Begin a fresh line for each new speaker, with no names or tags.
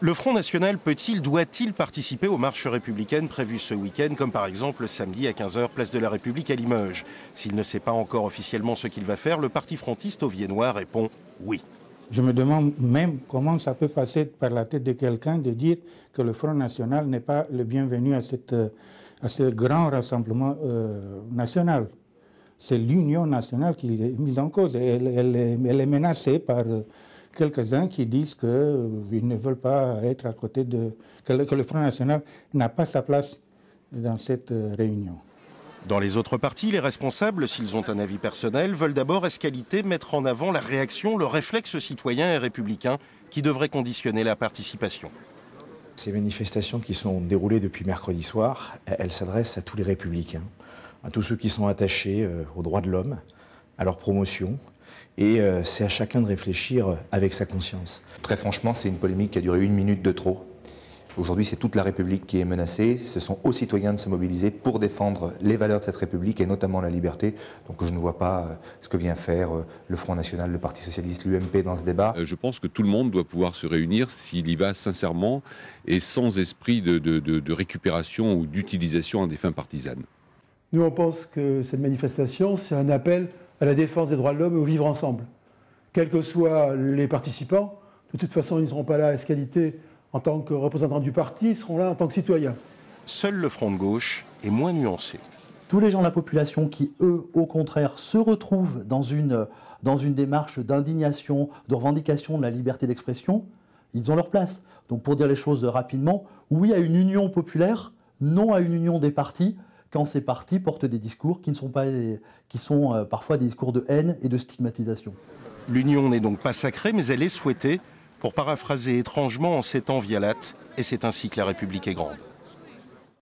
Le Front National doit-il participer aux marches républicaines prévues ce week-end, comme par exemple samedi à 15 h, place de la République à Limoges? S'il ne sait pas encore officiellement ce qu'il va faire, le parti frontiste auviennois répond oui.
Je me demande même comment ça peut passer par la tête de quelqu'un de dire que le Front National n'est pas le bienvenu à ce grand rassemblement national. C'est l'union nationale qui est mise en cause. Elle est menacée par quelques-uns qui disent qu'ils ne veulent pas être à côté que le Front National n'a pas sa place dans cette réunion.
Dans les autres partis, les responsables, s'ils ont un avis personnel, veulent d'abord escaliter, mettre en avant la réaction, le réflexe citoyen et républicain qui devrait conditionner la participation.
Ces manifestations qui sont déroulées depuis mercredi soir, elles s'adressent à tous les républicains, à tous ceux qui sont attachés aux droits de l'homme, à leur promotion. Et c'est à chacun de réfléchir avec sa conscience.
Très franchement, c'est une polémique qui a duré 1 minute de trop. Aujourd'hui, c'est toute la République qui est menacée. Ce sont aux citoyens de se mobiliser pour défendre les valeurs de cette République et notamment la liberté. Donc je ne vois pas ce que vient faire le Front National, le Parti Socialiste, l'UMP dans ce débat.
Je pense que tout le monde doit pouvoir se réunir s'il y va sincèrement et sans esprit de récupération ou d'utilisation à des fins partisanes.
Nous, on pense que cette manifestation, c'est un appel à la défense des droits de l'homme et au vivre ensemble. Quels que soient les participants, de toute façon, ils ne seront pas là à égalité en tant que représentants du parti, ils seront là en tant que citoyens.
Seul le front de gauche est moins nuancé.
Tous les gens de la population qui, eux, au contraire, se retrouvent dans une démarche d'indignation, de revendication de la liberté d'expression, ils ont leur place. Donc pour dire les choses rapidement, oui à une union populaire, non à une union des partis, quand ces partis portent des discours qui sont parfois des discours de haine et de stigmatisation.
L'union n'est donc pas sacrée, mais elle est souhaitée, pour paraphraser étrangement en ces temps Vialat, et c'est ainsi que la République est grande.